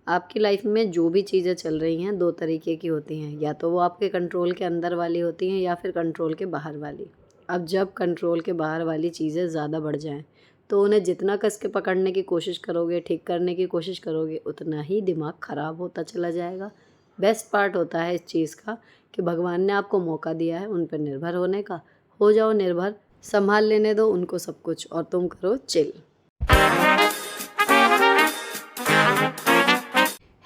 आपकी लाइफ में जो भी चीज़ें चल रही हैं 2 तरीके की होती हैं, या तो वो आपके कंट्रोल के अंदर वाली होती हैं या फिर कंट्रोल के बाहर वाली। अब जब कंट्रोल के बाहर वाली चीज़ें ज़्यादा बढ़ जाएँ, तो उन्हें जितना कस के पकड़ने की कोशिश करोगे, ठीक करने की कोशिश करोगे, उतना ही दिमाग ख़राब होता चला जाएगा। बेस्ट पार्ट होता है इस चीज़ का कि भगवान ने आपको मौका दिया है उन पर निर्भर होने का। हो जाओ निर्भर, सँभाल लेने दो उनको सब कुछ और तुम करो चिल।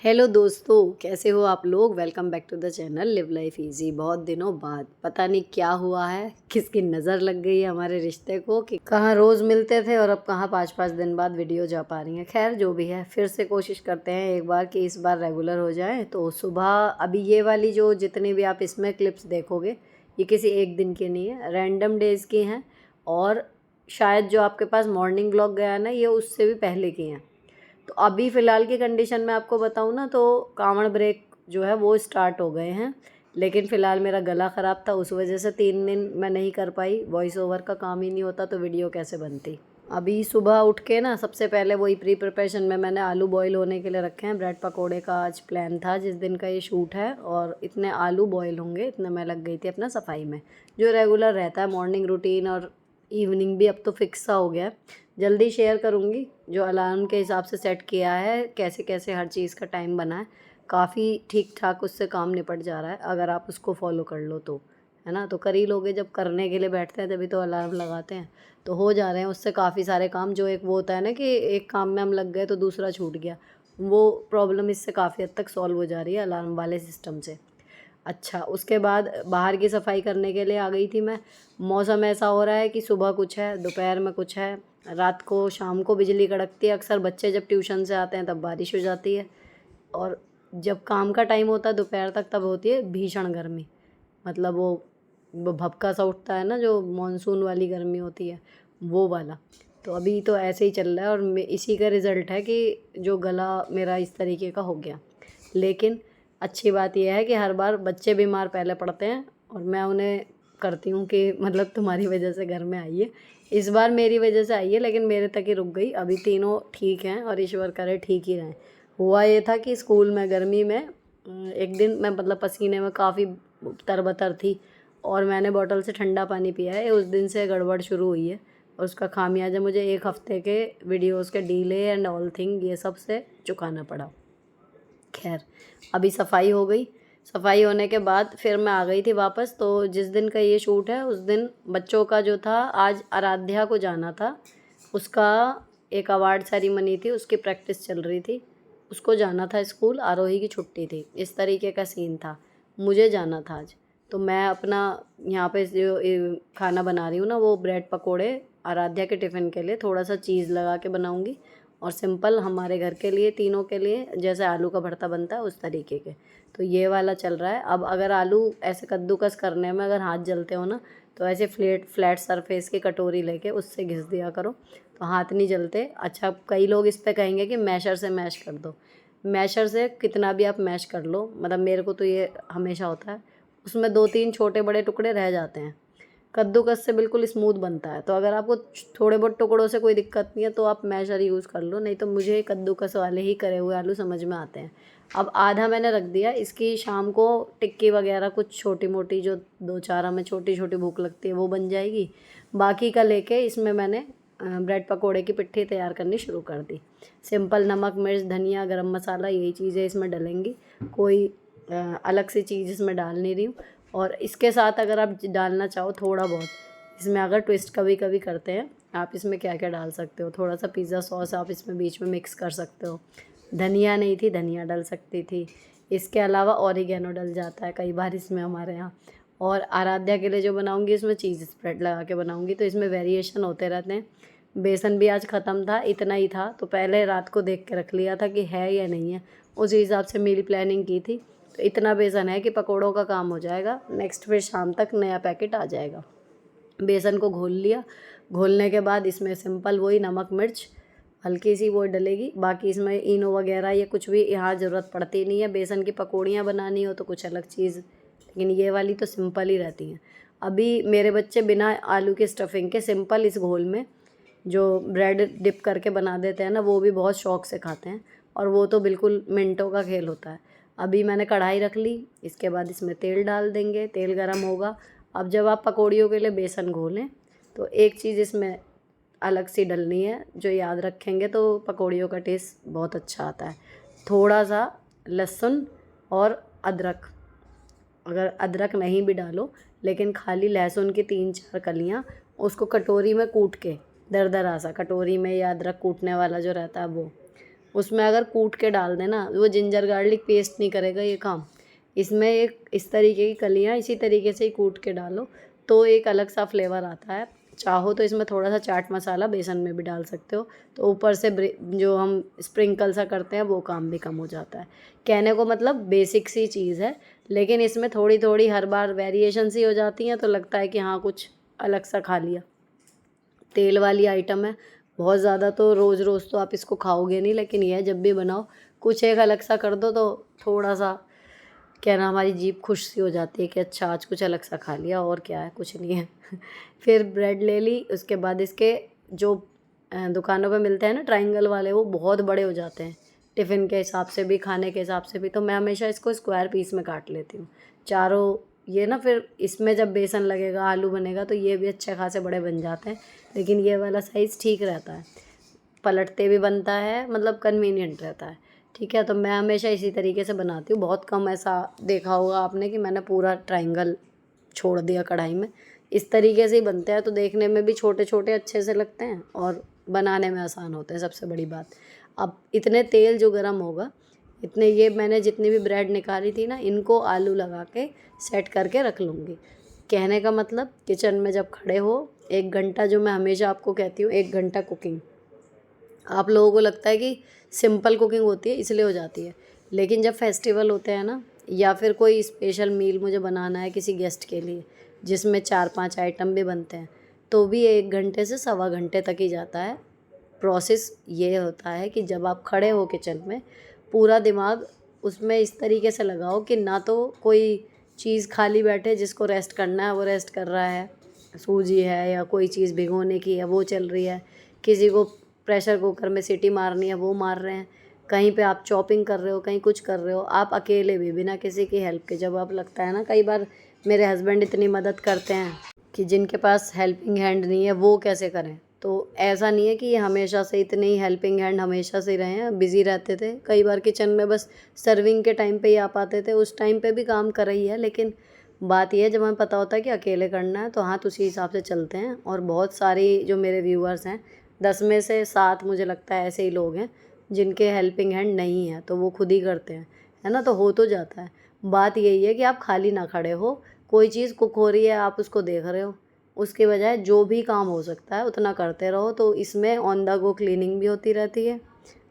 हेलो दोस्तों, कैसे हो आप लोग। Welcome back to the channel live life easy. बहुत दिनों बाद पता नहीं क्या हुआ है, किसकी नज़र लग गई है हमारे रिश्ते को कि कहाँ रोज़ मिलते थे और अब कहाँ 5-5 दिन बाद वीडियो जा पा रही हैं। खैर जो भी है, फिर से कोशिश करते हैं एक बार कि इस बार रेगुलर हो जाए। तो सुबह अभी ये वाली जो जितनी भी आप इसमें क्लिप्स देखोगे, ये किसी एक दिन की नहीं है, रैंडम डेज़ की हैं। और शायद जो आपके पास मॉर्निंग ब्लॉग गया ना, ये उससे भी पहले की हैं। तो अभी फ़िलहाल की कंडीशन में आपको बताऊँ ना, तो कांवड़ ब्रेक जो है वो स्टार्ट हो गए हैं। लेकिन फ़िलहाल मेरा गला ख़राब था, उस वजह से 3 दिन मैं नहीं कर पाई। वॉइस ओवर का काम ही नहीं होता तो वीडियो कैसे बनती। अभी सुबह उठ के ना सबसे पहले वही प्री प्रिपरेशन में मैंने आलू बॉईल होने के लिए रखे हैं। ब्रेड पकोड़े का आज प्लान था जिस दिन का ये शूट है, और इतने आलू बॉईल होंगे इतने मैं लग गई थी अपना सफाई में, जो रेगुलर रहता है मॉर्निंग रूटीन। और इवनिंग भी अब तो फिक्स सा हो गया है। जल्दी शेयर करूँगी जो अलार्म के हिसाब से सेट किया है, कैसे कैसे हर चीज़ का टाइम बना है। काफ़ी ठीक ठाक उससे काम निपट जा रहा है अगर आप उसको फॉलो कर लो तो, है ना। तो कर ही लोगे, जब करने के लिए बैठते हैं तभी तो अलार्म लगाते हैं। तो हो जा रहे हैं उससे काफ़ी सारे काम। जो एक वो होता है ना कि एक काम में हम लग गए तो दूसरा छूट गया, वो प्रॉब्लम इससे काफ़ी हद तक सॉल्व हो जा रही है अलार्म वाले सिस्टम से। अच्छा, उसके बाद बाहर की सफाई करने के लिए आ गई थी मैं। मौसम ऐसा हो रहा है कि सुबह कुछ है, दोपहर में कुछ है, रात को शाम को बिजली कड़कती है। अक्सर बच्चे जब ट्यूशन से आते हैं तब बारिश हो जाती है, और जब काम का टाइम होता है दोपहर तक तब होती है भीषण गर्मी। मतलब वो भभका सा उठता है ना, जो मानसून वाली गर्मी होती है वो वाला। तो अभी तो ऐसे ही चल रहा है, और इसी का रिज़ल्ट है कि जो गला मेरा इस तरीके का हो गया। लेकिन अच्छी बात यह है कि हर बार बच्चे बीमार पहले पड़ते हैं और मैं उन्हें करती हूँ कि मतलब तुम्हारी वजह से घर में आई है। इस बार मेरी वजह से आई है, लेकिन मेरे तक ही रुक गई। अभी तीनों ठीक हैं और ईश्वर करे ठीक ही रहें। हुआ ये था कि स्कूल में गर्मी में एक दिन मैं मतलब पसीने में काफ़ी तरबतर थी, और मैंने बॉटल से ठंडा पानी पिया है। उस दिन से गड़बड़ शुरू हुई है, और उसका खामियाजा मुझे 1 हफ़्ते के वीडियोज़ के डिले एंड ऑल थिंग ये सब से चुकाना पड़ा। खैर, अभी सफाई हो गई। सफाई होने के बाद फिर मैं आ गई थी वापस। तो जिस दिन का ये शूट है उस दिन बच्चों का जो था, आज आराध्या को जाना था, उसका एक अवार्ड सेरेमनी थी, उसकी प्रैक्टिस चल रही थी, उसको जाना था स्कूल। आरोही की छुट्टी थी, इस तरीके का सीन था। मुझे जाना था आज, तो मैं अपना यहाँ पे जो खाना बना रही हूँ ना, वो ब्रेड पकोड़े आराध्या के टिफ़िन के लिए थोड़ा सा चीज़ लगा के बनाऊँगी, और सिंपल हमारे घर के लिए, तीनों के लिए, जैसे आलू का भरता बनता है उस तरीके के। तो ये वाला चल रहा है। अब अगर आलू ऐसे कद्दूकस करने में अगर हाथ जलते हो ना, तो ऐसे फ्लैट सरफेस की कटोरी लेके उससे घिस दिया करो, तो हाथ नहीं जलते। अच्छा, कई लोग इस पे कहेंगे कि मैशर से मैश कर दो। मैशर से कितना भी आप मैश कर लो, मतलब मेरे को तो ये हमेशा होता है, उसमें 2-3 छोटे बड़े टुकड़े रह जाते हैं। कद्दूकस से बिल्कुल स्मूथ बनता है। तो अगर आपको थोड़े बहुत टुकड़ों से कोई दिक्कत नहीं है तो आप मैशर यूज़ कर लो, नहीं तो मुझे कद्दूकस वाले ही करे हुए आलू समझ में आते हैं। अब आधा मैंने रख दिया, इसकी शाम को टिक्की वगैरह कुछ छोटी मोटी जो 2-4 हमें छोटी छोटी भूख लगती है वो बन जाएगी। बाकी का लेके इसमें मैंने ब्रेड पकोड़े की पिट्ठी तैयार करनी शुरू कर दी। सिंपल नमक, मिर्च, धनिया, गरम मसाला, यही चीज़ें इसमें डलेंगी। कोई अलग से चीज़ इसमें डाल नहीं रही हूँ। और इसके साथ अगर आप डालना चाहो थोड़ा बहुत, इसमें अगर ट्विस्ट कभी कभी करते हैं, आप इसमें क्या क्या डाल सकते हो, थोड़ा सा पिज़्ज़ा सॉस आप इसमें बीच में मिक्स कर सकते हो। धनिया नहीं थी, धनिया डल सकती थी। इसके अलावा ऑरिगेनो डल जाता है कई बार इसमें हमारे यहाँ। और आराध्या के लिए जो बनाऊँगी इसमें चीज़ स्प्रेड लगा के बनाऊँगी, तो इसमें वेरिएशन होते रहते हैं। बेसन भी आज ख़त्म था, इतना ही था, तो पहले रात को देख के रख लिया था कि है या नहीं है, उसी हिसाब से मील प्लानिंग की थी। तो इतना बेसन है कि पकौड़ों का काम हो जाएगा। नेक्स्ट फिर शाम तक नया पैकेट आ जाएगा। बेसन को घोल लिया, घोलने के बाद इसमें सिंपल वही नमक मिर्च हल्की सी वो डलेगी। बाकी इसमें इनो वगैरह ये कुछ भी यहाँ ज़रूरत पड़ती नहीं है। बेसन की पकौड़ियाँ बनानी हो तो कुछ अलग चीज़, लेकिन ये वाली तो सिंपल ही रहती हैं। अभी मेरे बच्चे बिना आलू की स्टफिंग के सिंपल इस घोल में जो ब्रेड डिप करके बना देते हैं ना, वो भी बहुत शौक से खाते हैं। और वो तो बिल्कुल मिनटों का खेल होता है। अभी मैंने कढ़ाई रख ली, इसके बाद इसमें तेल डाल देंगे, तेल गरम होगा। अब जब आप पकौड़ियों के लिए बेसन घोलें तो एक चीज़ इसमें अलग सी डलनी है, जो याद रखेंगे तो पकौड़ियों का टेस्ट बहुत अच्छा आता है। थोड़ा सा लहसुन और अदरक, अगर अदरक नहीं भी डालो, लेकिन खाली लहसुन की 3-4 कलियाँ उसको कटोरी में कूट के, दरदरा सा कटोरी में, या अदरक कूटने वाला जो रहता है वो, उसमें अगर कूट के डाल देना, वो जिंजर गार्लिक पेस्ट नहीं करेगा ये काम। इसमें एक इस तरीके की कलियाँ इसी तरीके से ही कूट के डालो तो एक अलग सा फ्लेवर आता है। चाहो तो इसमें थोड़ा सा चाट मसाला बेसन में भी डाल सकते हो, तो ऊपर से जो हम स्प्रिंकल सा करते हैं वो काम भी कम हो जाता है। कहने को मतलब बेसिक सी चीज़ है, लेकिन इसमें थोड़ी थोड़ी हर बार वेरिएशन सी हो जाती हैं तो लगता है कि हाँ कुछ अलग सा खा लिया। तेल वाली आइटम है, बहुत ज़्यादा तो रोज़ रोज़ तो आप इसको खाओगे नहीं, लेकिन यह जब भी बनाओ कुछ एक अलग सा कर दो तो थोड़ा सा क्या ना, हमारी जीभ खुश सी हो जाती है कि अच्छा आज कुछ अलग सा खा लिया, और क्या है, कुछ नहीं है। फिर ब्रेड ले ली, उसके बाद इसके जो दुकानों पे मिलते हैं ना ट्रायंगल वाले, वो बहुत बड़े हो जाते हैं टिफ़िन के हिसाब से भी, खाने के हिसाब से भी, तो मैं हमेशा इसको स्क्वायर पीस में काट लेती हूँ चारों। ये ना फिर इसमें जब बेसन लगेगा, आलू बनेगा, तो ये भी अच्छे खासे बड़े बन जाते हैं, लेकिन ये वाला साइज़ ठीक रहता है, पलटते भी बनता है, मतलब कन्वीनियंट रहता है। ठीक है, तो मैं हमेशा इसी तरीके से बनाती हूँ। बहुत कम ऐसा देखा होगा आपने कि मैंने पूरा ट्रायंगल छोड़ दिया कढ़ाई में। इस तरीके से ही बनते हैं, तो देखने में भी छोटे छोटे अच्छे से लगते हैं और बनाने में आसान होते हैं, सबसे बड़ी बात। अब इतने तेल जो गर्म होगा, इतने ये मैंने जितनी भी ब्रेड निकाली थी ना, इनको आलू लगा के सेट करके रख लूँगी। कहने का मतलब किचन में जब खड़े हो 1 घंटा, जो मैं हमेशा आपको कहती हूँ 1 घंटा कुकिंग, आप लोगों को लगता है कि सिंपल कुकिंग होती है इसलिए हो जाती है, लेकिन जब फेस्टिवल होते हैं ना, या फिर कोई स्पेशल मील मुझे बनाना है किसी गेस्ट के लिए, जिसमें 4-5 आइटम भी बनते हैं, तो भी 1 घंटे से सवा घंटे तक ही जाता है। प्रोसेस ये होता है कि जब आप खड़े हो किचन में, पूरा दिमाग उसमें इस तरीके से लगाओ कि ना तो कोई चीज़ खाली बैठे, जिसको रेस्ट करना है वो रेस्ट कर रहा है, सूजी है या कोई चीज़ भिगोने की है वो चल रही है, किसी को प्रेशर कुकर में सीटी मारनी है वो मार रहे हैं, कहीं पे आप चॉपिंग कर रहे हो, कहीं कुछ कर रहे हो, आप अकेले भी बिना किसी की हेल्प के। जब आप लगता है ना, कई बार मेरे हस्बैंड इतनी मदद करते हैं कि जिनके पास हेल्पिंग हैंड नहीं है वो कैसे करें, तो ऐसा नहीं है कि ये हमेशा से इतने ही हेल्पिंग हैंड हमेशा से रहे हैं, बिज़ी रहते थे कई बार किचन में, बस सर्विंग के टाइम पे ही आ पाते थे, उस टाइम पे भी काम कर रही है। लेकिन बात यह है, जब हमें पता होता है कि अकेले करना है तो हाथ उसी हिसाब से चलते हैं। और बहुत सारी जो मेरे व्यूअर्स हैं, 10 में से 7 मुझे लगता है ऐसे ही लोग हैं जिनके हेल्पिंग हैंड नहीं है, तो वो खुद ही करते हैं, है ना, तो हो तो जाता है। बात यही है कि आप खाली ना खड़े हो, कोई चीज़ कुक हो रही है आप उसको देख रहे हो, उसके बजाय जो भी काम हो सकता है उतना करते रहो, तो इसमें ऑन द गो क्लीनिंग भी होती रहती है,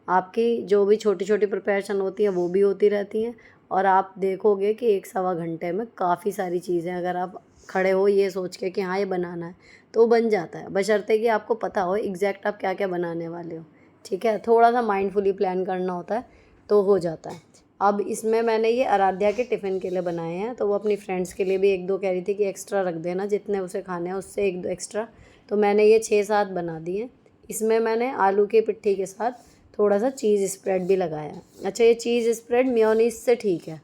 आपकी जो भी छोटी छोटी प्रिपरेशन होती है वो भी होती रहती हैं, और आप देखोगे कि 1-1.25 घंटे में काफ़ी सारी चीज़ें, अगर आप खड़े हो ये सोच के कि हाँ ये बनाना है, तो बन जाता है, बशर्ते कि आपको पता हो एग्जैक्ट आप क्या क्या बनाने वाले हो। ठीक है, थोड़ा सा माइंडफुली प्लान करना होता है तो हो जाता है। अब इसमें मैंने ये आराध्या के टिफ़िन के लिए बनाए हैं, तो वो अपनी फ्रेंड्स के लिए भी 1-2 कह रही थी कि एक्स्ट्रा रख देना, जितने उसे खाने हैं उससे 1-2 एक्स्ट्रा, तो मैंने ये 6-7 बना दिए। इसमें मैंने आलू की पिट्ठी के साथ थोड़ा सा चीज़ स्प्रेड भी लगाया है। अच्छा, ये चीज़ स्प्रेड मेयोनीज से ठीक है,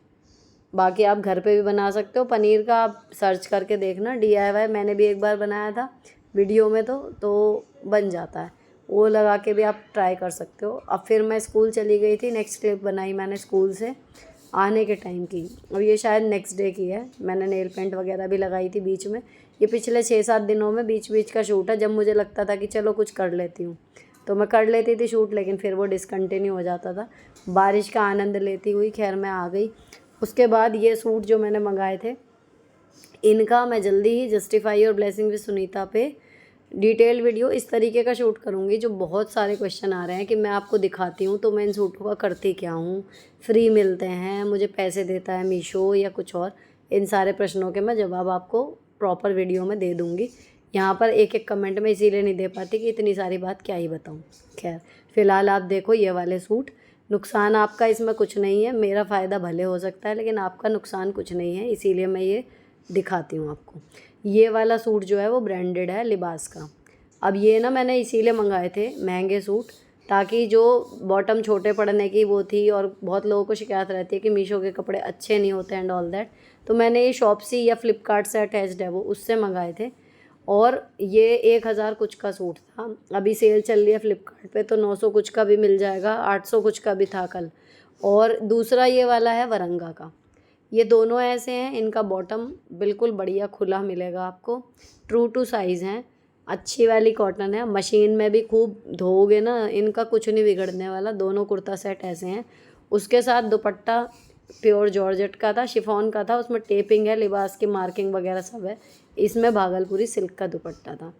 बाकी आप घर पे भी बना सकते हो। पनीर का आप सर्च करके देखना, DIY मैंने भी एक बार बनाया था वीडियो में, तो बन जाता है, वो लगा के भी आप ट्राई कर सकते हो। अब फिर मैं स्कूल चली गई थी, नेक्स्ट क्लिप बनाई मैंने स्कूल से आने के टाइम की, और ये शायद नेक्स्ट डे की है। मैंने नेल पेंट वगैरह भी लगाई थी बीच में, ये पिछले 6-7 दिनों में बीच बीच का शूट है, जब मुझे लगता था कि चलो कुछ कर लेती हूँ तो मैं कर लेती थी शूट, लेकिन फिर वो डिसकंटिन्यू हो जाता था। बारिश का आनंद लेती हुई खैर मैं आ गई। उसके बाद ये सूट जो मैंने मंगाए थे, इनका मैं जल्दी ही जस्टिफाई और ब्लेसिंग विद सुनीता पे डिटेल वीडियो इस तरीके का शूट करूँगी, जो बहुत सारे क्वेश्चन आ रहे हैं कि मैं आपको दिखाती हूँ तो मैं इन सूटों का करती क्या हूँ, फ्री मिलते हैं, मुझे पैसे देता है मीशो या कुछ और, इन सारे प्रश्नों के मैं जवाब आपको प्रॉपर वीडियो में दे दूँगी। यहाँ पर एक एक कमेंट में इसीलिए नहीं दे पाती कि इतनी सारी बात क्या ही बताऊँ। खैर फ़िलहाल आप देखो ये वाले सूट, नुकसान आपका इसमें कुछ नहीं है, मेरा फ़ायदा भले हो सकता है लेकिन आपका नुकसान कुछ नहीं है, इसीलिए मैं ये दिखाती हूँ आपको। ये वाला सूट जो है वो ब्रांडेड है लिबास का। अब ये ना मैंने इसीलिए मंगाए थे महंगे सूट, ताकि जो बॉटम छोटे पड़ने की वो थी, और बहुत लोगों को शिकायत रहती है कि मीशो के कपड़े अच्छे नहीं होते एंड ऑल दैट, तो मैंने ये शॉप्सी या फ्लिपकार्ट से अटैच्ड है वो, उससे मंगाए थे। और ये 1000 कुछ का सूट था। अभी सेल चल रही है फ्लिपकार्ट पे, तो 900 कुछ का भी मिल जाएगा, 800 कुछ का भी था कल। और दूसरा ये वाला है वरंगा का। ये दोनों ऐसे हैं, इनका बॉटम बिल्कुल बढ़िया खुला मिलेगा आपको, ट्रू टू साइज़ हैं, अच्छी वाली कॉटन है, मशीन में भी खूब धोओगे ना, इनका कुछ नहीं बिगड़ने वाला। दोनों कुर्ता सेट ऐसे हैं। उसके साथ दुपट्टा प्योर जॉर्जेट का था, शिफॉन का था, उसमें टेपिंग है, लिबास की मार्किंग वगैरह सब है। इसमें भागलपुरी सिल्क का दुपट्टा था।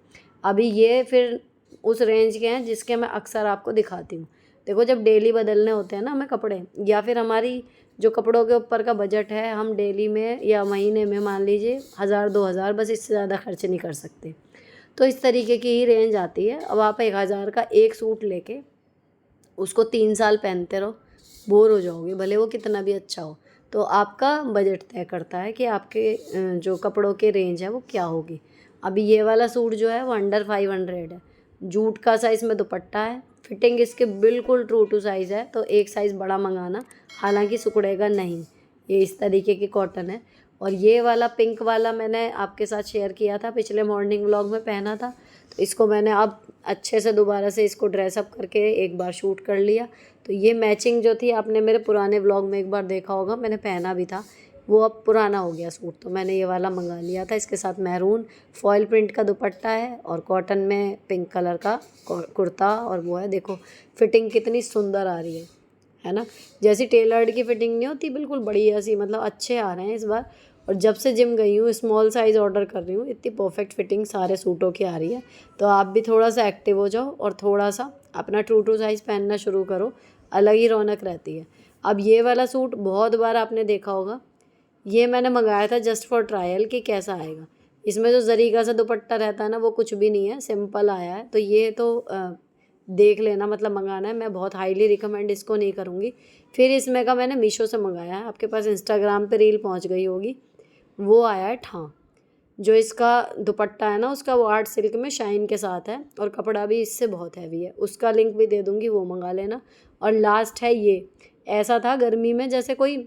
अभी ये फिर उस रेंज के हैं जिसके मैं अक्सर आपको दिखाती हूँ। देखो, जब डेली बदलने होते हैं ना हमें कपड़े, या फिर हमारी जो कपड़ों के ऊपर का बजट है, हम डेली में या महीने में मान लीजिए 1000-2000, बस इससे ज़्यादा खर्च नहीं कर सकते, तो इस तरीके की ही रेंज आती है। अब आप 1000 का एक सूट लेके उसको 3 साल पहनते रहो, बोर हो जाओगे, भले वो कितना भी अच्छा हो। तो आपका बजट तय करता है कि आपके जो कपड़ों की रेंज है वो क्या होगी। अभी ये वाला सूट जो है वो अंडर 500 है, जूट का सा इसमें दुपट्टा है, फिटिंग इसके बिल्कुल ट्रू टू साइज़ है, तो एक साइज़ बड़ा मंगाना, हालांकि सिकुड़ेगा नहीं। ये इस तरीके की कॉटन है। और ये वाला पिंक वाला मैंने आपके साथ शेयर किया था पिछले मॉर्निंग व्लॉग में, पहना था, तो इसको मैंने अब अच्छे से दोबारा से इसको ड्रेसअप करके एक बार शूट कर लिया। तो ये मैचिंग जो थी, आपने मेरे पुराने व्लॉग में एक बार देखा होगा, मैंने पहना भी था, वो अब पुराना हो गया सूट, तो मैंने ये वाला मंगा लिया था। इसके साथ मैरून फॉयल प्रिंट का दुपट्टा है और कॉटन में पिंक कलर का कुर्ता, और वो है, देखो फिटिंग कितनी सुंदर आ रही है ना। जैसी टेलर्ड की फिटिंग नहीं होती, बिल्कुल बढ़िया सी, मतलब अच्छे आ रहे हैं इस बार। और जब से जिम गई हूँ, स्मॉल साइज़ ऑर्डर कर रही हूँ, इतनी परफेक्ट फिटिंग सारे सूटों की आ रही है। तो आप भी थोड़ा सा एक्टिव हो जाओ और थोड़ा सा अपना ट्रू टू साइज़ पहनना शुरू करो, अलग ही रौनक रहती है। अब ये वाला सूट बहुत बार आपने देखा होगा, ये मैंने मंगाया था जस्ट फॉर ट्रायल कि कैसा आएगा। इसमें जो जरी का सा दुपट्टा रहता है ना, वो कुछ भी नहीं है, सिंपल आया है। तो ये तो देख लेना, मतलब मंगाना है, मैं बहुत हाईली रिकमेंड इसको नहीं करूँगी। फिर इसमें का मैंने मीशो से मंगाया है, आपके पास इंस्टाग्राम पे रील पहुँच गई होगी, वो आया है ठां। जो इसका दुपट्टा है ना, उसका वो आर्ट सिल्क में शाइन के साथ है, और कपड़ा भी इससे बहुत हैवी है, उसका लिंक भी दे दूँगी, वो मंगा लेना। और लास्ट है ये, ऐसा था गर्मी में जैसे कोई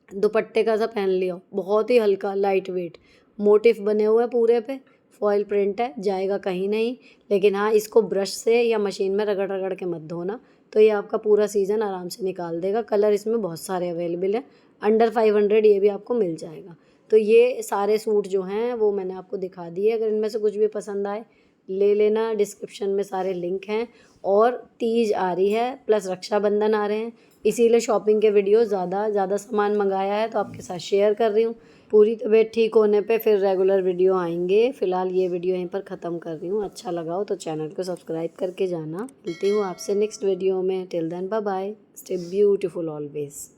दुपट्टे का सा पहन लिया हो, बहुत ही हल्का लाइट वेट, मोटिफ बने हुए पूरे पे, फॉयल प्रिंट है, जाएगा कहीं नहीं। लेकिन हाँ, इसको ब्रश से या मशीन में रगड़ रगड़ के मत धोना, तो ये आपका पूरा सीज़न आराम से निकाल देगा। कलर इसमें बहुत सारे अवेलेबल हैं, अंडर 500 ये भी आपको मिल जाएगा। तो ये सारे सूट जो हैं वो मैंने आपको दिखा दिए, अगर इनमें से कुछ भी पसंद आए ले लेना, डिस्क्रिप्शन में सारे लिंक हैं। और तीज आ रही है, प्लस रक्षाबंधन आ रहे हैं, इसीलिए शॉपिंग के वीडियो ज़्यादा सामान मंगाया है, तो आपके साथ शेयर कर रही हूँ। पूरी तबीयत ठीक होने पे फिर रेगुलर वीडियो आएंगे। फ़िलहाल ये वीडियो यहीं पर ख़त्म कर रही हूँ। अच्छा लगा हो तो चैनल को सब्सक्राइब करके जाना। मिलती हूँ आपसे नेक्स्ट वीडियो में। Till then bye bye, stay beautiful always.